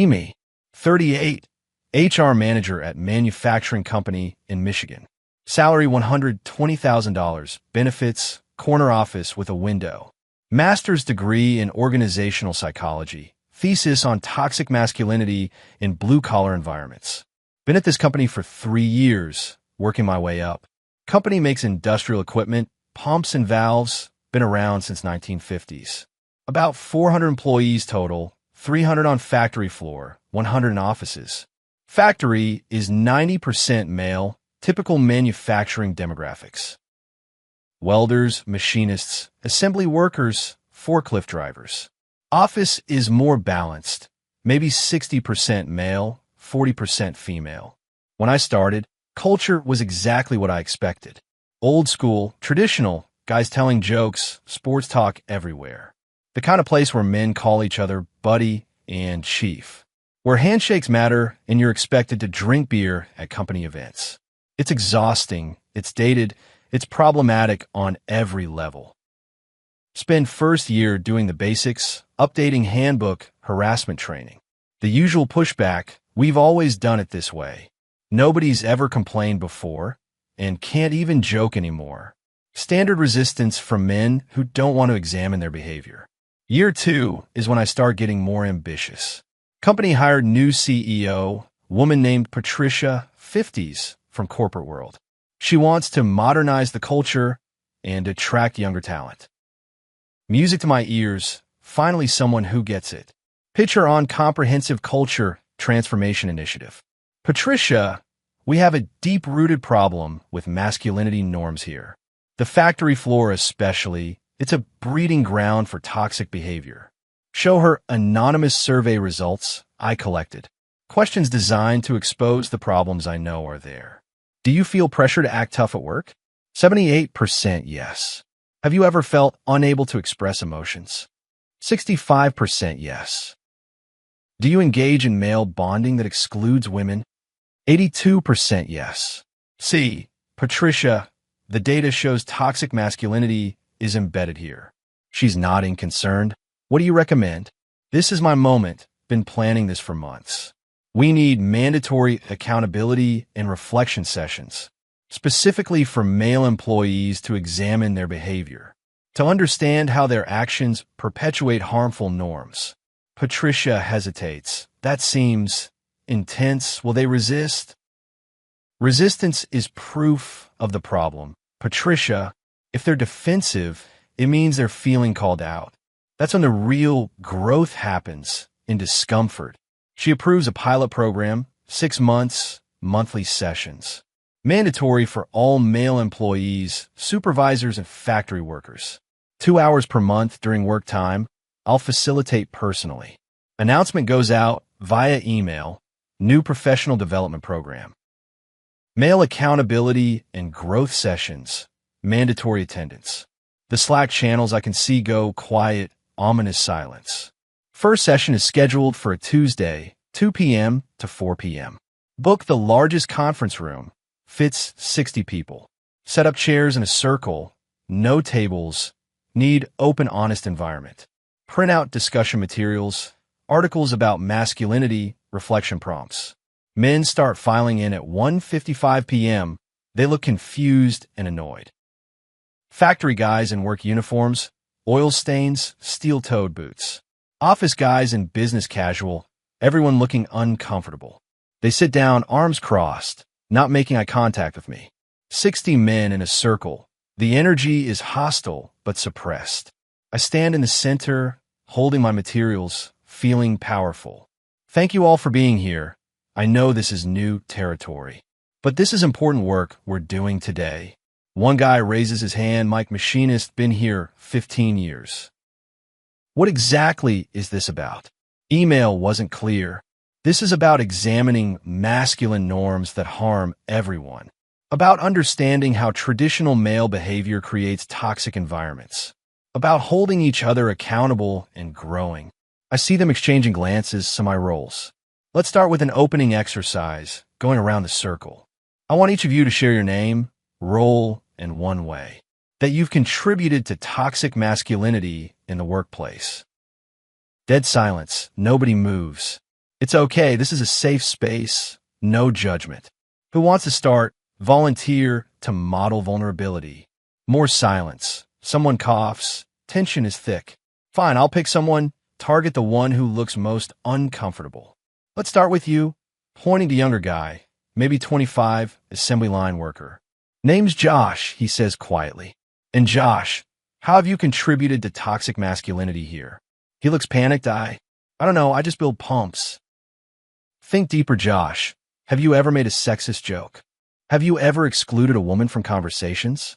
Me, 38, HR manager at manufacturing company in Michigan. Salary $120,000, benefits, corner office with a window. Master's degree in organizational psychology, thesis on toxic masculinity in blue-collar environments. Been at this company for 3 years, working my way up. Company makes industrial equipment, pumps and valves, been around since 1950s. About 400 employees total, 300 on factory floor, 100 in offices. Factory is 90% male, typical manufacturing demographics. Welders, machinists, assembly workers, forklift drivers. Office is more balanced, maybe 60% male, 40% female. When I started, culture was exactly what I expected. Old school, traditional, guys telling jokes, sports talk everywhere. The kind of place where men call each other buddy and chief. Where handshakes matter and you're expected to drink beer at company events. It's exhausting, it's dated, it's problematic on every level. Spend first year doing the basics, updating handbook, harassment training. The usual pushback, we've always done it this way. Nobody's ever complained before, and can't even joke anymore. Standard resistance from men who don't want to examine their behavior. Year 2 is when I start getting more ambitious. Company hired new CEO, woman named Patricia, 50s, from corporate world. She wants to modernize the culture and attract younger talent. Music to my ears, finally someone who gets it. Picture on comprehensive culture transformation initiative. Patricia, we have a deep-rooted problem with masculinity norms here. The factory floor especially, it's a breeding ground for toxic behavior. Show her anonymous survey results I collected. Questions designed to expose the problems I know are there. Do you feel pressure to act tough at work? 78% yes. Have you ever felt unable to express emotions? 65% yes. Do you engage in male bonding that excludes women? 82% yes. C. Patricia, the data shows toxic masculinity is embedded here. She's nodding concerned. What do you recommend? This is my moment. Been planning this for months. We need mandatory accountability and reflection sessions, specifically for male employees to examine their behavior, to understand how their actions perpetuate harmful norms. Patricia hesitates. That seems intense. Will they resist? Resistance is proof of the problem. Patricia, if they're defensive, it means they're feeling called out. That's when the real growth happens, in discomfort. She approves a pilot program, 6 months, monthly sessions. Mandatory for all male employees, supervisors, and factory workers. 2 hours per month during work time. I'll facilitate personally. Announcement goes out via email. New professional development program. Male accountability and growth sessions. Mandatory attendance. The Slack channels I can see go quiet, ominous silence. First session is scheduled for a Tuesday, 2 p.m. to 4 p.m. Book the largest conference room. Fits 60 people. Set up chairs in a circle. No tables. Need open, honest environment. Print out discussion materials. Articles about masculinity. Reflection prompts. Men start filing in at 1:55 p.m. They look confused and annoyed. Factory guys in work uniforms. Oil stains. Steel-toed boots. Office guys in business casual, everyone looking uncomfortable. They sit down, arms crossed, not making eye contact with me. 60 men in a circle. The energy is hostile but suppressed. I stand in the center, holding my materials, feeling powerful. Thank you all for being here. I know this is new territory, but this is important work we're doing today. One guy raises his hand. Mike, machinist, been here 15 years. What exactly is this about? Email wasn't clear. This is about examining masculine norms that harm everyone. About understanding how traditional male behavior creates toxic environments. About holding each other accountable and growing. I see them exchanging glances, so my roles. Let's start with an opening exercise, going around the circle. I want each of you to share your name, role, and one way that you've contributed to toxic masculinity in the workplace. Dead silence. Nobody moves. It's okay, this is a safe space, no judgment. Who wants to start? Volunteer to model vulnerability. More silence. Someone coughs. Tension is thick. Fine, I'll pick someone. Target the one who looks most uncomfortable. Let's start with you. Pointing to younger guy, maybe 25, assembly line worker. Name's Josh, he says quietly. And Josh, how have you contributed to toxic masculinity here? He looks panicked. I don't know, I just build pumps. Think deeper, Josh. Have you ever made a sexist joke? Have you ever excluded a woman from conversations?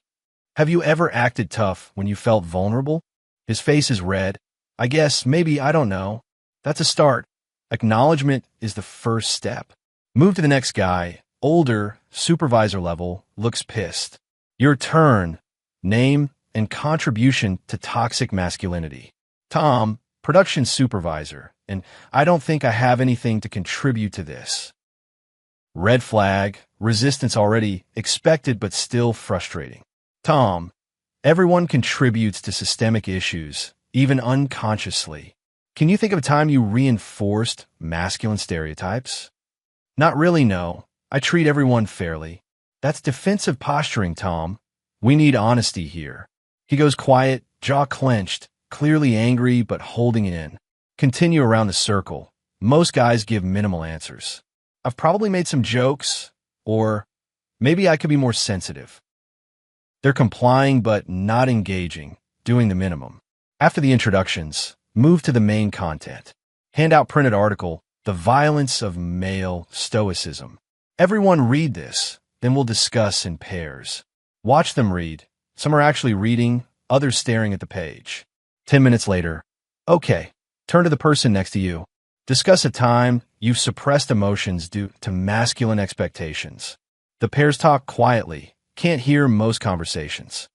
Have you ever acted tough when you felt vulnerable? His face is red. I guess, maybe, I don't know. That's a start. Acknowledgement is the first step. Move to the next guy. Older, supervisor level, looks pissed. Your turn. Name and contribution to toxic masculinity. Tom, production supervisor, and I don't think I have anything to contribute to this. Red flag, resistance already, expected but still frustrating. Tom, everyone contributes to systemic issues, even unconsciously. Can you think of a time you reinforced masculine stereotypes? Not really, no. I treat everyone fairly. That's defensive posturing, Tom. We need honesty here. He goes quiet, jaw clenched, clearly angry but holding it in. Continue around the circle. Most guys give minimal answers. I've probably made some jokes, or maybe I could be more sensitive. They're complying but not engaging, doing the minimum. After the introductions, move to the main content. Hand out printed article, The Violence of Male Stoicism. Everyone read this, then we'll discuss in pairs. Watch them read. Some are actually reading, others staring at the page. 10 minutes later, okay, turn to the person next to you. Discuss a time you've suppressed emotions due to masculine expectations. The pairs talk quietly, can't hear most conversations.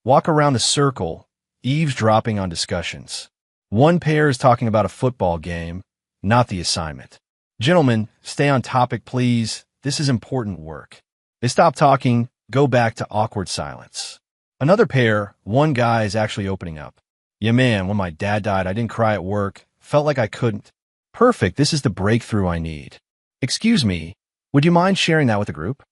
Walk around the circle, eavesdropping on discussions. One pair is talking about a football game, not the assignment. Gentlemen, stay on topic, please. This is important work. They stop talking, go back to awkward silence. Another pair, one guy is actually opening up. Yeah, man, when my dad died, I didn't cry at work. Felt like I couldn't. Perfect, this is the breakthrough I need. Excuse me, would you mind sharing that with the group?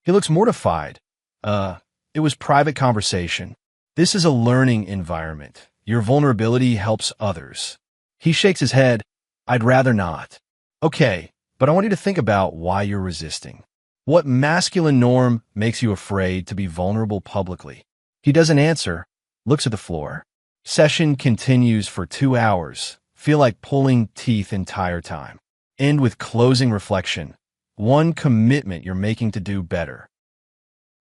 He looks mortified. It was private conversation. This is a learning environment. Your vulnerability helps others. He shakes his head. I'd rather not. Okay, but I want you to think about why you're resisting. What masculine norm makes you afraid to be vulnerable publicly? He doesn't answer, looks at the floor. Session continues for 2 hours. Feel like pulling teeth entire time. End with closing reflection. One commitment you're making to do better.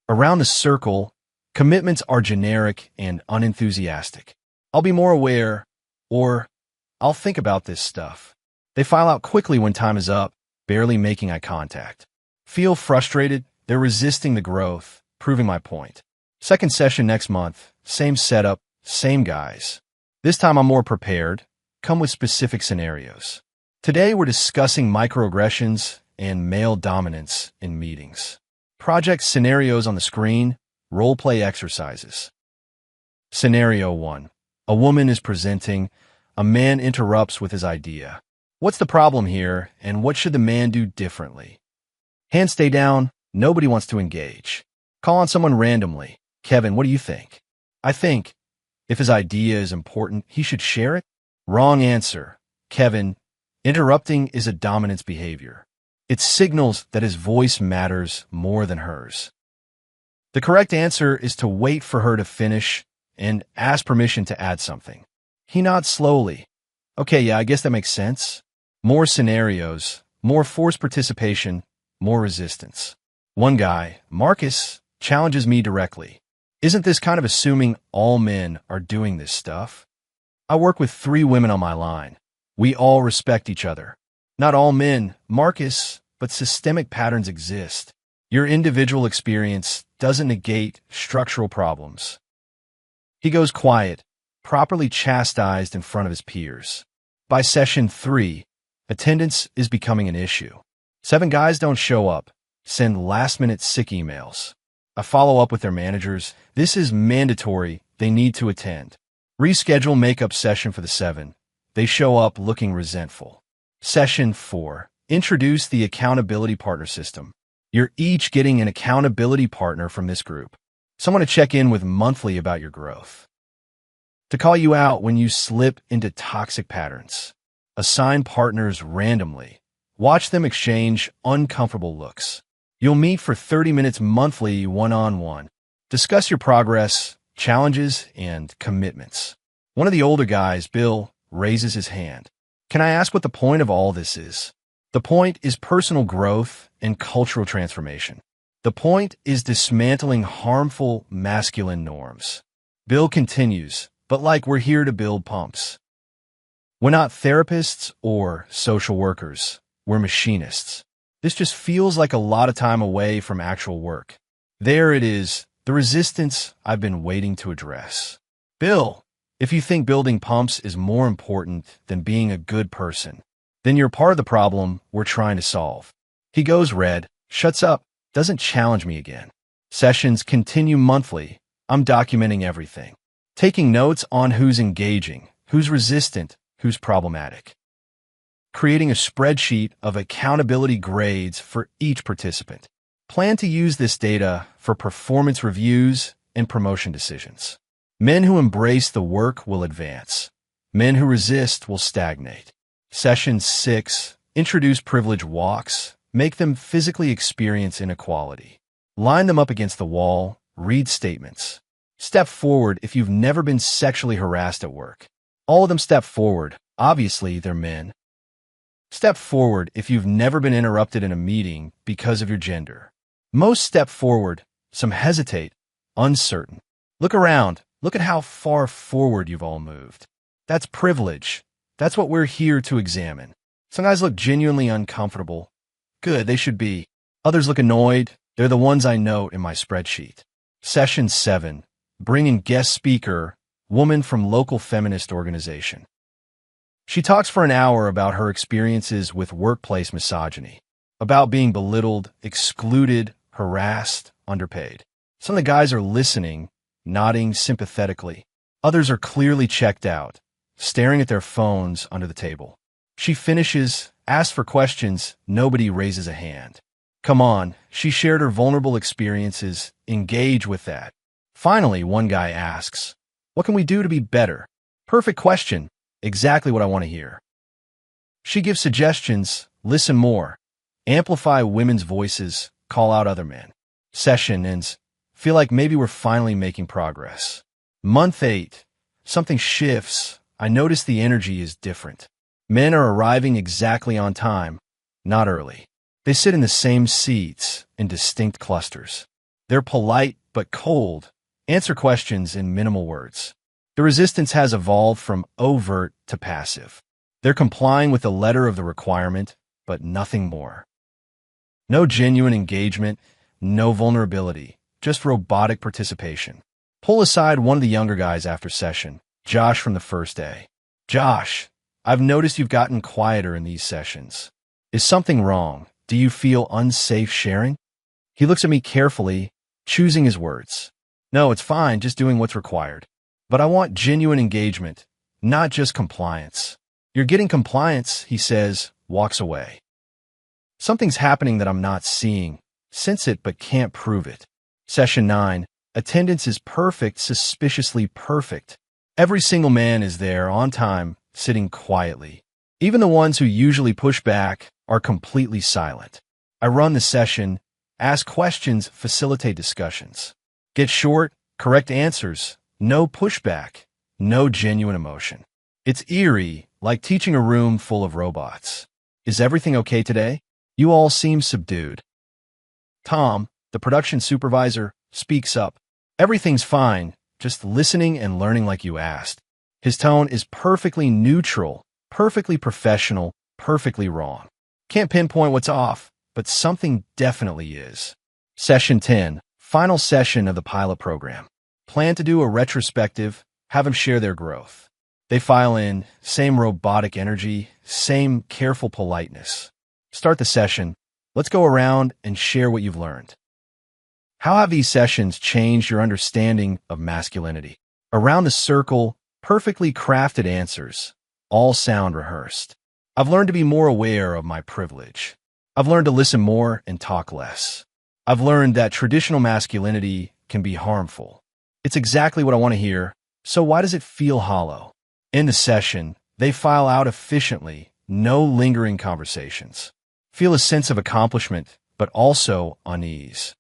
Around the circle, commitments are generic and unenthusiastic. I'll be more aware, or I'll think about this stuff. They file out quickly when time is up, barely making eye contact. Feel frustrated, they're resisting the growth, proving my point. Second session next month, same setup, same guys. This time I'm more prepared, come with specific scenarios. Today we're discussing microaggressions and male dominance in meetings. Project scenarios on the screen, role-play exercises. Scenario 1. A woman is presenting, a man interrupts with his idea. What's the problem here, and what should the man do differently? Hands stay down, nobody wants to engage. Call on someone randomly. Kevin, what do you think? I think, if his idea is important, he should share it. Wrong answer. Kevin, interrupting is a dominance behavior. It signals that his voice matters more than hers. The correct answer is to wait for her to finish and ask permission to add something. He nods slowly. Okay, yeah, I guess that makes sense. More scenarios, more forced participation, more resistance. One guy, Marcus, challenges me directly. Isn't this kind of assuming all men are doing this stuff? I work with 3 women on my line. We all respect each other. Not all men, Marcus, but systemic patterns exist. Your individual experience doesn't negate structural problems. He goes quiet, properly chastised in front of his peers. By session 3, attendance is becoming an issue. 7 guys don't show up, send last-minute sick emails. I follow up with their managers. This is mandatory. They need to attend. Reschedule makeup session for the 7. They show up looking resentful. Session 4. Introduce the accountability partner system. You're each getting an accountability partner from this group. Someone to check in with monthly about your growth. To call you out when you slip into toxic patterns. Assign partners randomly. Watch them exchange uncomfortable looks. You'll meet for 30 minutes monthly one-on-one. Discuss your progress, challenges, and commitments. One of the older guys, Bill, raises his hand. Can I ask what the point of all this is? The point is personal growth and cultural transformation. The point is dismantling harmful masculine norms. Bill continues, but like we're here to build pumps. We're not therapists or social workers. We're machinists. This just feels like a lot of time away from actual work. There it is, the resistance I've been waiting to address. Bill, if you think building pumps is more important than being a good person, then you're part of the problem we're trying to solve. He goes red, shuts up, doesn't challenge me again. Sessions continue monthly. I'm documenting everything. Taking notes on who's engaging, who's resistant, who's problematic. Creating a spreadsheet of accountability grades for each participant. Plan to use this data for performance reviews and promotion decisions. Men who embrace the work will advance. Men who resist will stagnate. Session 6. Introduce privilege walks. Make them physically experience inequality. Line them up against the wall. Read statements. Step forward if you've never been sexually harassed at work. All of them step forward. Obviously, they're men. Step forward if you've never been interrupted in a meeting because of your gender. Most step forward. Some hesitate, uncertain. Look around. Look at how far forward you've all moved. That's privilege. That's what we're here to examine. Some guys look genuinely uncomfortable. Good, they should be. Others look annoyed. They're the ones I note in my spreadsheet. Session 7. Bring in guest speaker, woman from local feminist organization. She talks for an hour about her experiences with workplace misogyny, about being belittled, excluded, harassed, underpaid. Some of the guys are listening, nodding sympathetically. Others are clearly checked out, staring at their phones under the table. She finishes, asks for questions, nobody raises a hand. Come on, she shared her vulnerable experiences, engage with that. Finally, one guy asks, what can we do to be better? Perfect question, exactly what I want to hear. She gives suggestions, listen more, amplify women's voices, call out other men. Session ends. Feel like maybe we're finally making progress. Month 8. Something shifts. I notice the energy is different. Men are arriving exactly on time, not early. They sit in the same seats in distinct clusters. They're polite but cold, answer questions in minimal words. The resistance has evolved from overt to passive. They're complying with the letter of the requirement, but nothing more. No genuine engagement, no vulnerability, just robotic participation. Pull aside one of the younger guys after session, Josh from the first day. Josh, I've noticed you've gotten quieter in these sessions. Is something wrong? Do you feel unsafe sharing? He looks at me carefully, choosing his words. No, it's fine, just doing what's required. But I want genuine engagement, not just compliance. You're getting compliance, he says, walks away. Something's happening that I'm not seeing. Sense it but can't prove it. Session 9. Attendance is perfect, suspiciously perfect. Every single man is there, on time, sitting quietly. Even the ones who usually push back are completely silent. I run the session, ask questions, facilitate discussions. Get short, correct answers, no pushback, no genuine emotion. It's eerie, like teaching a room full of robots. Is everything okay today? You all seem subdued. Tom, the production supervisor, speaks up. Everything's fine, just listening and learning like you asked. His tone is perfectly neutral, perfectly professional, perfectly wrong. Can't pinpoint what's off, but something definitely is. Session 10, final session of the pilot program. Plan to do a retrospective, have them share their growth. They file in, same robotic energy, same careful politeness. Start the session. Let's go around and share what you've learned. How have these sessions changed your understanding of masculinity? Around the circle, perfectly crafted answers, all sound rehearsed. I've learned to be more aware of my privilege. I've learned to listen more and talk less. I've learned that traditional masculinity can be harmful. It's exactly what I want to hear, so why does it feel hollow? In the session, they file out efficiently, no lingering conversations. Feel a sense of accomplishment, but also unease.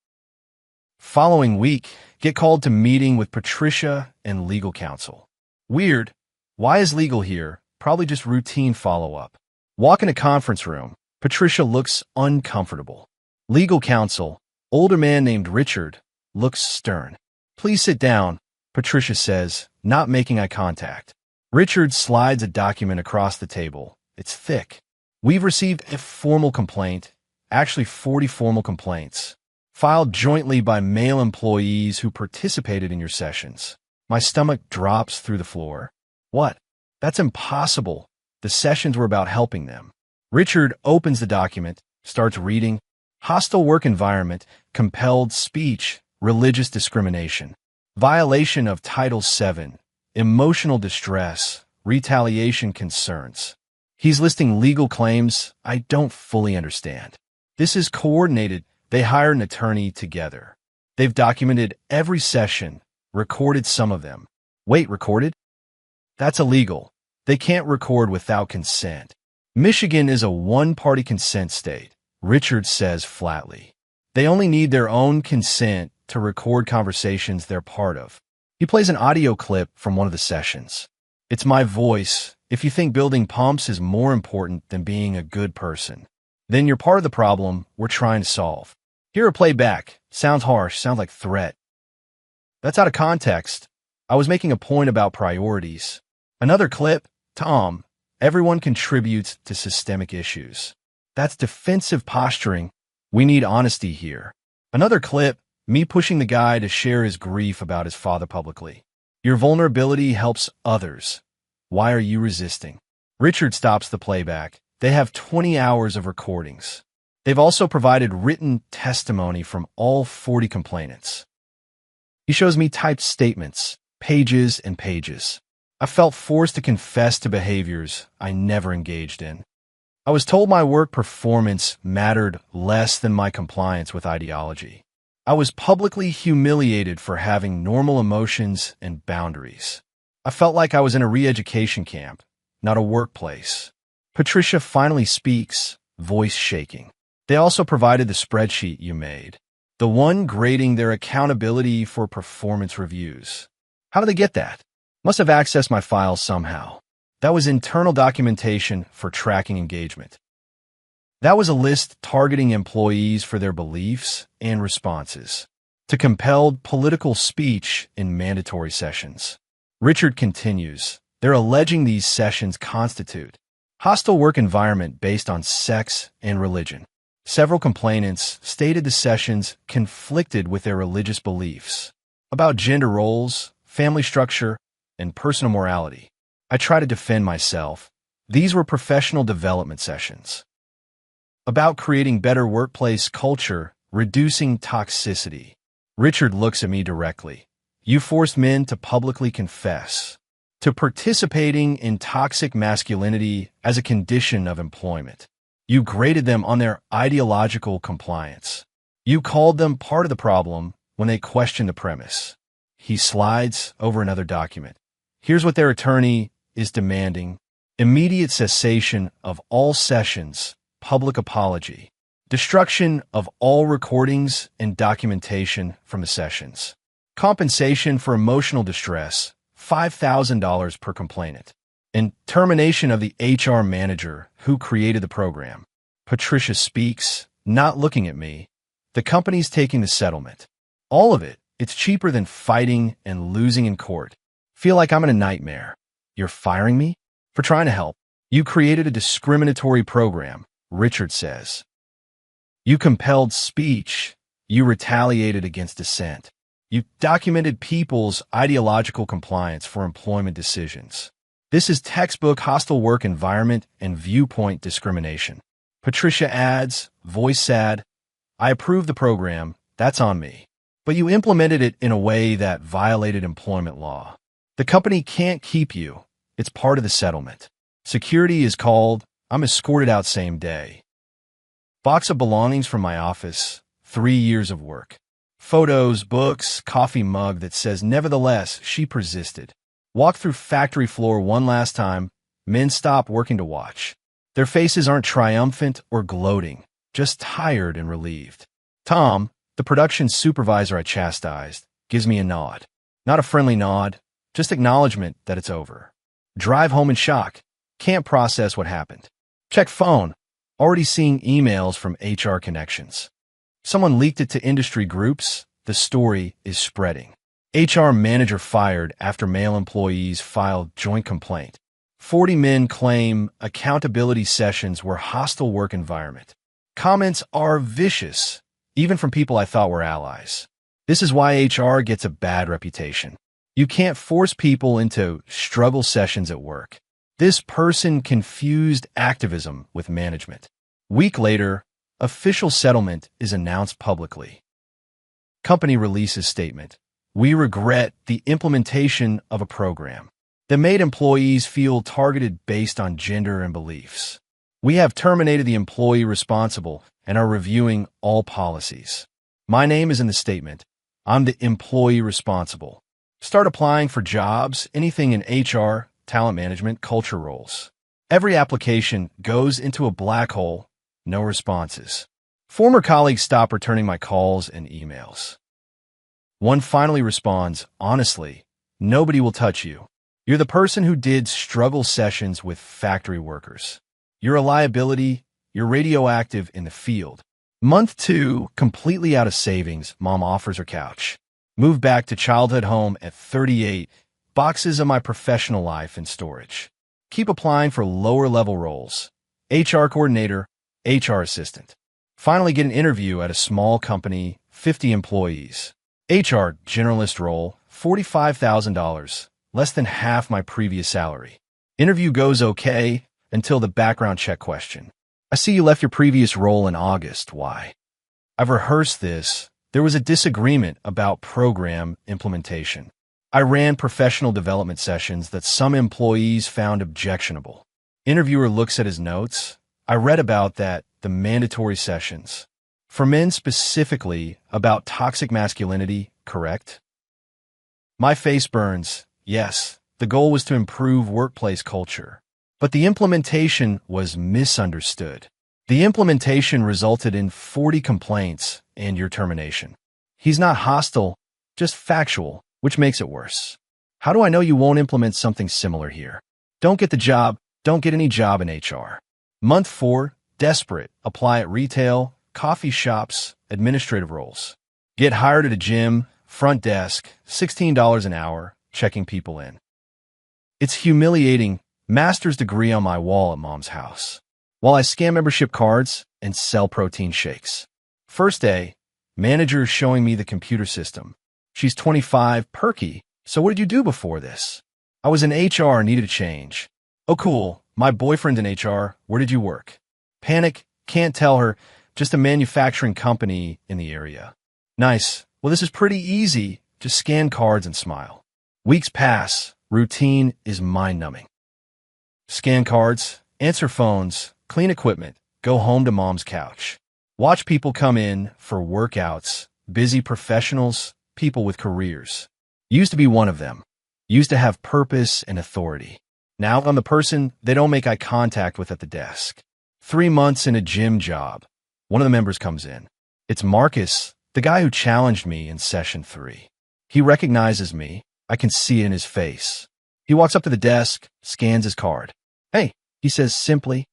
Following week, get called to meeting with Patricia and legal counsel. Weird. Why is legal here? Probably just routine follow-up. Walk in a conference room. Patricia looks uncomfortable. Legal counsel, older man named Richard, looks stern. Please sit down, Patricia says, not making eye contact. Richard slides a document across the table. It's thick. We've received a formal complaint, actually 40 formal complaints, filed jointly by male employees who participated in your sessions. My stomach drops through the floor. What? That's impossible. The sessions were about helping them. Richard opens the document, starts reading. Hostile work environment, compelled speech, religious discrimination, violation of Title VII, emotional distress, retaliation concerns. He's listing legal claims I don't fully understand. This is coordinated. They hired an attorney together. They've documented every session, recorded some of them. Wait, recorded? That's illegal. They can't record without consent. Michigan is a one-party consent state, Richard says flatly. They only need their own consent to record conversations they're part of. He plays an audio clip from one of the sessions. It's my voice. If you think building pumps is more important than being a good person, then you're part of the problem we're trying to solve. Hear a playback. Sounds harsh, sounds like threat. That's out of context. I was making a point about priorities. Another clip. Tom, everyone contributes to systemic issues. That's defensive posturing. We need honesty here. Another clip. Me pushing the guy to share his grief about his father publicly. Your vulnerability helps others. Why are you resisting? Richard stops the playback. They have 20 hours of recordings. They've also provided written testimony from all 40 complainants. He shows me typed statements, pages and pages. I felt forced to confess to behaviors I never engaged in. I was told my work performance mattered less than my compliance with ideology. I was publicly humiliated for having normal emotions and boundaries. I felt like I was in a re-education camp, not a workplace. Patricia finally speaks, voice shaking. They also provided the spreadsheet you made, the one grading their accountability for performance reviews. How did they get that? Must have accessed my files somehow. That was internal documentation for tracking engagement. That was a list targeting employees for their beliefs and responses to compelled political speech in mandatory sessions. Richard continues, they're alleging these sessions constitute hostile work environment based on sex and religion. Several complainants stated the sessions conflicted with their religious beliefs about gender roles, family structure, and personal morality. I try to defend myself. These were professional development sessions about creating better workplace culture, reducing toxicity. Richard looks at me directly. You forced men to publicly confess to participating in toxic masculinity as a condition of employment. You graded them on their ideological compliance. You called them part of the problem when they questioned the premise. He slides over another document. Here's what their attorney is demanding. Immediate cessation of all sessions, public apology, destruction of all recordings and documentation from the sessions, compensation for emotional distress, $5,000 per complainant, and termination of the HR manager who created the program. Patricia speaks, not looking at me. The company's taking the settlement. All of it. It's cheaper than fighting and losing in court. Feel like I'm in a nightmare. You're firing me? For trying to help. You created a discriminatory program, Richard says. You compelled speech. You retaliated against dissent. You documented people's ideological compliance for employment decisions. This is textbook hostile work environment and viewpoint discrimination. Patricia adds, voice sad, I approve the program, that's on me. But you implemented it in a way that violated employment law. The company can't keep you. It's part of the settlement. Security is called, I'm escorted out same day. Box of belongings from my office, 3 years of work. Photos, books, coffee mug that says, nevertheless, she persisted. Walk through factory floor one last time. Men stop working to watch. Their faces aren't triumphant or gloating, just tired and relieved. Tom, the production supervisor I chastised, gives me a nod. Not a friendly nod, just acknowledgement that it's over. Drive home in shock. Can't process what happened. Check phone. Already seeing emails from HR connections. Someone leaked it to industry groups. The story is spreading. HR manager fired after male employees filed joint complaint. 40 men claim accountability sessions were hostile work environment. Comments are vicious, even from people I thought were allies. This is why HR gets a bad reputation. You can't force people into struggle sessions at work. This person confused activism with management. Week later, official settlement is announced publicly. Company releases statement. We regret the implementation of a program that made employees feel targeted based on gender and beliefs. We have terminated the employee responsible and are reviewing all policies. My name is in the statement. I'm the employee responsible. Start applying for jobs, anything in HR, talent management, culture roles. Every application goes into a black hole, no responses. Former colleagues stop returning my calls and emails. One finally responds, honestly, nobody will touch you. You're the person who did struggle sessions with factory workers. You're a liability. You're radioactive in the field. Month 2, completely out of savings, mom offers her couch. Move back to childhood home at 38, boxes of my professional life in storage. Keep applying for lower level roles. HR coordinator, HR assistant. Finally get an interview at a small company, 50 employees. HR generalist role, $45,000, less than half my previous salary. Interview goes okay until the background check question. I see you left your previous role in August. Why? I've rehearsed this. There was a disagreement about program implementation. I ran professional development sessions that some employees found objectionable. Interviewer looks at his notes. I read about that, the mandatory sessions. For men specifically, about toxic masculinity, correct? My face burns. Yes, the goal was to improve workplace culture. But the implementation was misunderstood. The implementation resulted in 40 complaints and your termination. He's not hostile, just factual, which makes it worse. How do I know you won't implement something similar here? Don't get the job, don't get any job in HR. Month 4, desperate, apply at retail, coffee shops, administrative roles. Get hired at a gym, front desk, $16 an hour, checking people in. It's humiliating. Master's degree on my wall at mom's house, while I scan membership cards and sell protein shakes. First day, manager showing me the computer system. She's 25, perky. So what did you do before this? I was in HR, needed a change. Oh, cool. My boyfriend in HR. Where did you work? Panic. Can't tell her. Just a manufacturing company in the area. Nice. Well, this is pretty easy. Just scan cards and smile. Weeks pass. Routine is mind-numbing. Scan cards, answer phones, clean equipment, go home to mom's couch. Watch people come in for workouts, busy professionals, people with careers. Used to be one of them. Used to have purpose and authority. Now I'm the person they don't make eye contact with at the desk. 3 months in a gym job. One of the members comes in. It's Marcus, the guy who challenged me in session 3. He recognizes me. I can see it in his face. He walks up to the desk, scans his card. Hey, he says simply.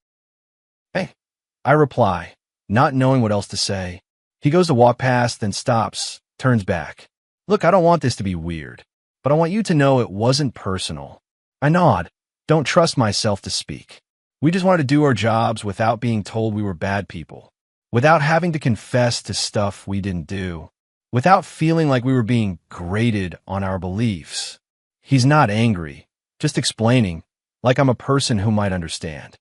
Hey, I reply, not knowing what else to say. He goes to walk past, then stops, turns back. Look, I don't want this to be weird, but I want you to know it wasn't personal. I nod. Don't trust myself to speak. We just wanted to do our jobs without being told we were bad people, without having to confess to stuff we didn't do, without feeling like we were being graded on our beliefs. He's not angry, just explaining, like I'm a person who might understand.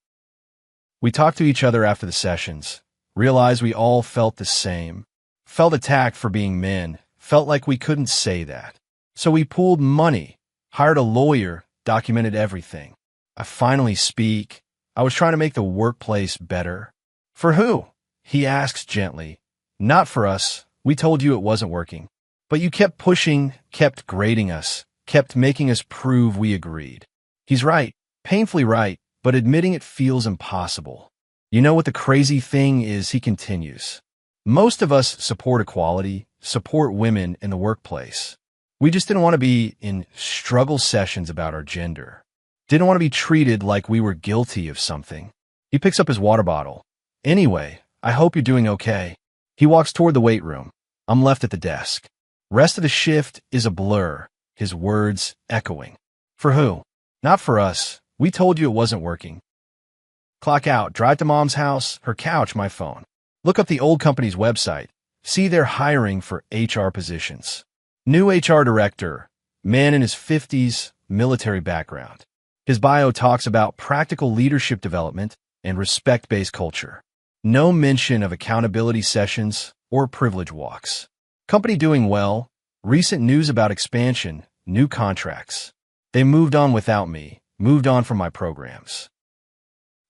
We talked to each other after the sessions, realized we all felt the same, felt attacked for being men, felt like we couldn't say that. So we pooled money, hired a lawyer, documented everything. I finally speak. I was trying to make the workplace better. For who? He asks gently. Not for us. We told you it wasn't working. But you kept pushing, kept grading us, kept making us prove we agreed. He's right, painfully right, but admitting it feels impossible. You know what the crazy thing is, he continues. Most of us support equality, support women in the workplace. We just didn't want to be in struggle sessions about our gender. Didn't want to be treated like we were guilty of something. He picks up his water bottle. Anyway, I hope you're doing okay. He walks toward the weight room. I'm left at the desk. Rest of the shift is a blur, his words echoing. For who? Not for us. We told you it wasn't working. Clock out, drive to mom's house, her couch, my phone. Look up the old company's website. See they're hiring for HR positions. New HR director, man in his 50s, military background. His bio talks about practical leadership development and respect-based culture. No mention of accountability sessions or privilege walks. Company doing well, recent news about expansion, new contracts. They moved on without me, moved on from my programs.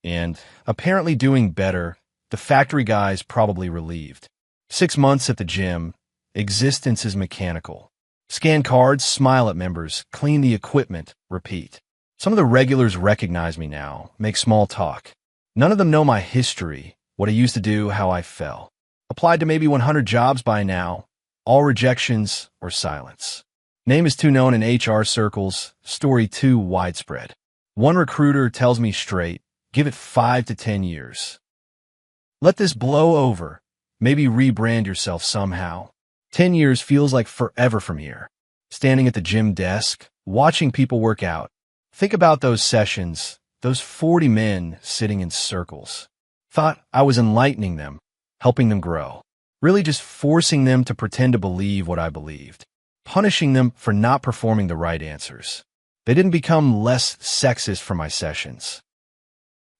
And apparently doing better, the factory guys probably relieved. 6 months at the gym, existence is mechanical. Scan cards, smile at members, clean the equipment, repeat. Some of the regulars recognize me now, make small talk. None of them know my history, what I used to do, how I fell. Applied to maybe 100 jobs by now, all rejections or silence. Name is too known in HR circles, story too widespread. One recruiter tells me straight, give it 5 to 10 years. Let this blow over, maybe rebrand yourself somehow. 10 years feels like forever from here. Standing at the gym desk, watching people work out. Think about those sessions, those 40 men sitting in circles. Thought I was enlightening them, helping them grow. Really just forcing them to pretend to believe what I believed. Punishing them for not performing the right answers. They didn't become less sexist for my sessions.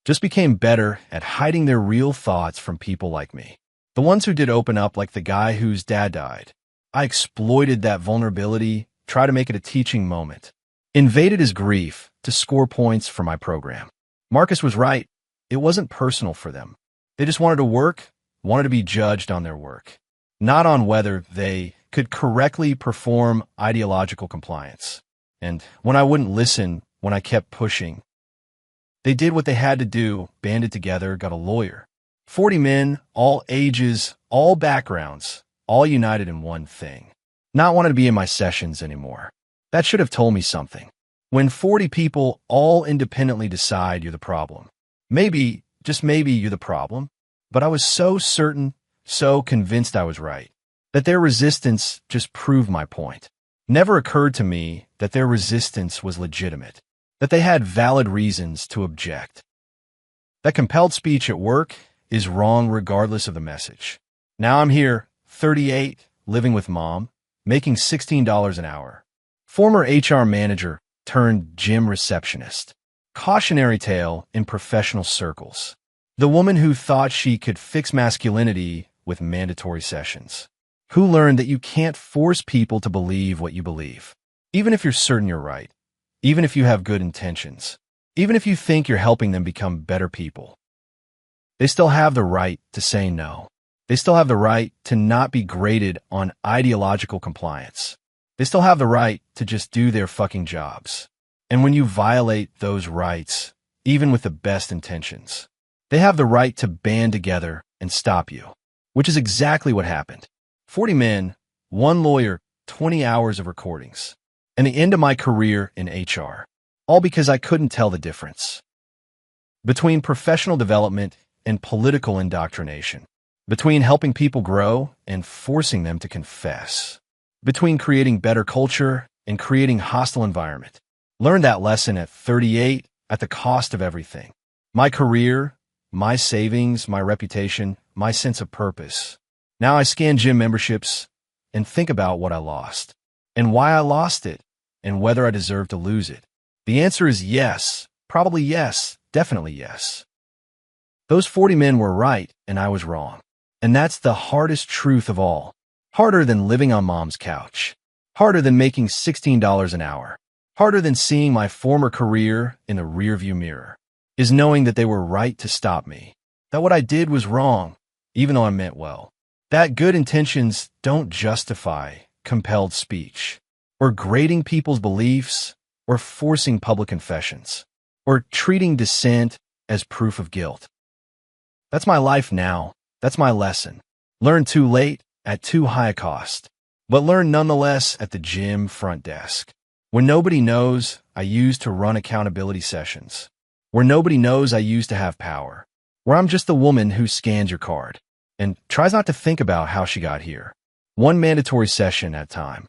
Just became better at hiding their real thoughts from people like me. The ones who did open up, like the guy whose dad died. I exploited that vulnerability, tried to make it a teaching moment. Invaded his grief to score points for my program. Marcus was right. It wasn't personal for them. They just wanted to work, wanted to be judged on their work, not on whether they could correctly perform ideological compliance. And when I wouldn't listen, when I kept pushing, they did what they had to do, banded together, got a lawyer. 40 men, all ages, all backgrounds, all united in one thing. Not wanting to be in my sessions anymore. That should have told me something. When 40 people all independently decide you're the problem. Maybe, just maybe you're the problem. But I was so certain, so convinced I was right, that their resistance just proved my point. Never occurred to me that their resistance was legitimate, that they had valid reasons to object. That compelled speech at work is wrong regardless of the message. Now I'm here, 38, living with mom, making $16 an hour. Former HR manager turned gym receptionist. Cautionary tale in professional circles. The woman who thought she could fix masculinity with mandatory sessions. Who learned that you can't force people to believe what you believe. Even if you're certain you're right. Even if you have good intentions. Even if you think you're helping them become better people. They still have the right to say no. They still have the right to not be graded on ideological compliance. They still have the right to just do their fucking jobs. And when you violate those rights, even with the best intentions, they have the right to band together and stop you, which is exactly what happened. 40 men, one lawyer, 20 hours of recordings, and the end of my career in HR, all because I couldn't tell the difference between professional development and political indoctrination, between helping people grow and forcing them to confess, between creating better culture and creating hostile environment. Learned that lesson at 38 at the cost of everything. My career, my savings, my reputation, my sense of purpose. Now I scan gym memberships and think about what I lost and why I lost it and whether I deserve to lose it. The answer is yes, probably yes, definitely yes. Those 40 men were right and I was wrong. And that's the hardest truth of all. Harder than living on mom's couch. Harder than making $16 an hour. Harder than seeing my former career in the rearview mirror. is knowing that they were right to stop me, that what I did was wrong, even though I meant well, that good intentions don't justify compelled speech, or grading people's beliefs, or forcing public confessions, or treating dissent as proof of guilt. That's my life now. That's my lesson. Learn too late, at too high a cost, but learn nonetheless at the gym front desk. When nobody knows, I used to run accountability sessions. Where nobody knows, I used to have power. Where I'm just the woman who scans your card and tries not to think about how she got here. One mandatory session at a time.